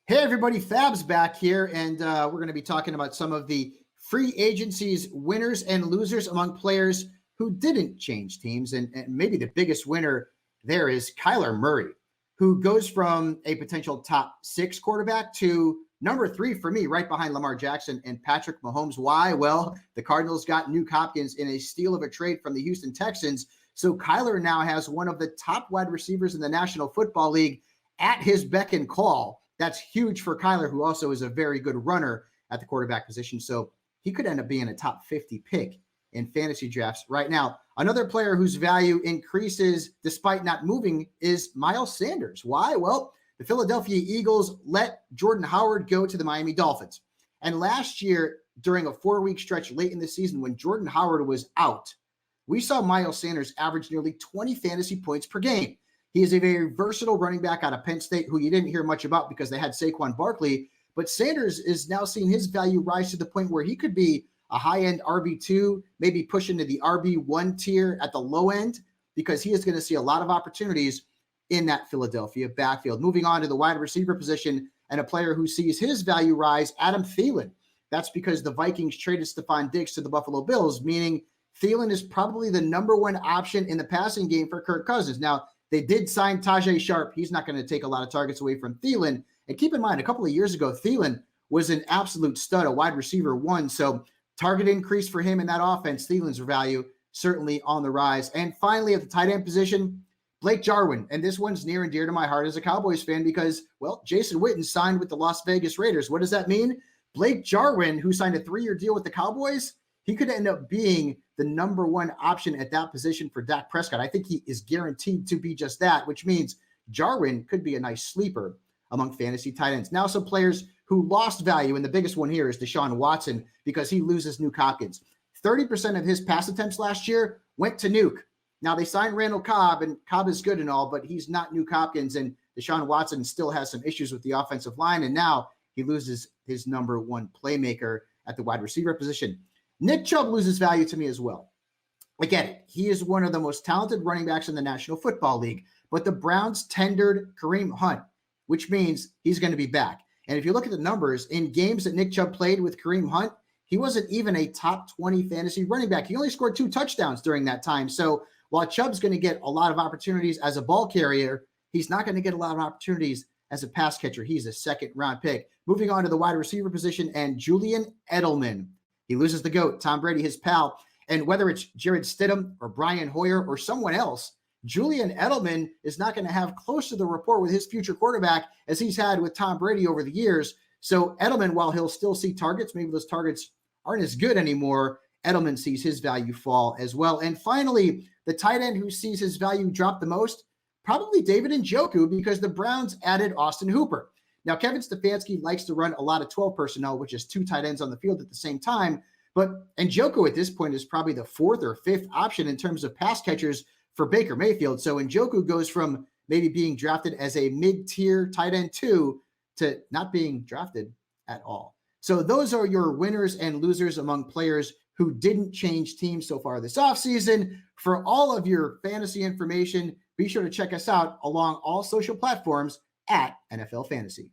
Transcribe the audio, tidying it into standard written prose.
Hey, everybody, Fab's back here, and we're going to be talking about some of the free agency's winners and losers among players who didn't change teams. And maybe the biggest winner there is Kyler Murray, who goes from a potential top 6 quarterback to number 3 for me, right behind Lamar Jackson and Patrick Mahomes. Why? Well, the Cardinals got Nuke Hopkins in a steal of a trade from the Houston Texans. So Kyler now has one of the top wide receivers in the National Football League at his beck and call. That's huge for Kyler, who also is a very good runner at the quarterback position. So he could end up being a top 50 pick in fantasy drafts right now. Another player whose value increases despite not moving is Miles Sanders. Why? Well, the Philadelphia Eagles let Jordan Howard go to the Miami Dolphins. And last year, during a 4-week stretch late in the season when Jordan Howard was out, we saw Miles Sanders average nearly 20 fantasy points per game. He is a very versatile running back out of Penn State who you didn't hear much about because they had Saquon Barkley. But Sanders is now seeing his value rise to the point where he could be a high-end RB2, maybe push into the RB1 tier at the low end, because he is going to see a lot of opportunities in that Philadelphia backfield. Moving on to the wide receiver position and a player who sees his value rise, Adam Thielen. That's because the Vikings traded Stephon Diggs to the Buffalo Bills, meaning Thielen is probably the number one option in the passing game for Kirk Cousins. Now, they did sign Tajae Sharpe. He's not going to take a lot of targets away from Thielen. And keep in mind, a couple of years ago, Thielen was an absolute stud, a wide receiver 1. So target increase for him in that offense. Thielen's value certainly on the rise. And finally, at the tight end position, Blake Jarwin. And this one's near and dear to my heart as a Cowboys fan because, well, Jason Witten signed with the Las Vegas Raiders. What does that mean? Blake Jarwin, who signed a 3-year deal with the Cowboys, he could end up being the number one option at that position for Dak Prescott. I think he is guaranteed to be just that, which means Jarwin could be a nice sleeper among fantasy tight ends. Now, some players who lost value, and the biggest one here is Deshaun Watson because he loses Nuke Hopkins. 30% of his pass attempts last year went to Nuke. Now, they signed Randall Cobb, and Cobb is good and all, but he's not Nuke Hopkins, and Deshaun Watson still has some issues with the offensive line, and now he loses his number one playmaker at the wide receiver position. Nick Chubb loses value to me as well. I get it. He is one of the most talented running backs in the National Football League, but the Browns tendered Kareem Hunt, which means he's going to be back. And if you look at the numbers, in games that Nick Chubb played with Kareem Hunt, he wasn't even a top 20 fantasy running back. He only scored 2 touchdowns during that time. So while Chubb's going to get a lot of opportunities as a ball carrier, he's not going to get a lot of opportunities as a pass catcher. He's a second-round pick. Moving on to the wide receiver position, and Julian Edelman. He loses the GOAT, Tom Brady, his pal. And whether it's Jared Stidham or Brian Hoyer or someone else, Julian Edelman is not going to have close to the rapport with his future quarterback as he's had with Tom Brady over the years. So Edelman, while he'll still see targets, maybe those targets aren't as good anymore, Edelman sees his value fall as well. And finally, the tight end who sees his value drop the most, probably David Njoku, because the Browns added Austin Hooper. Now, Kevin Stefanski likes to run a lot of 12 personnel, which is 2 tight ends on the field at the same time. But Njoku at this point is probably the 4th or 5th option in terms of pass catchers for Baker Mayfield. So Njoku goes from maybe being drafted as a mid-tier tight end 2 to not being drafted at all. So those are your winners and losers among players who didn't change teams so far this offseason. For all of your fantasy information, be sure to check us out along all social platforms at NFL Fantasy.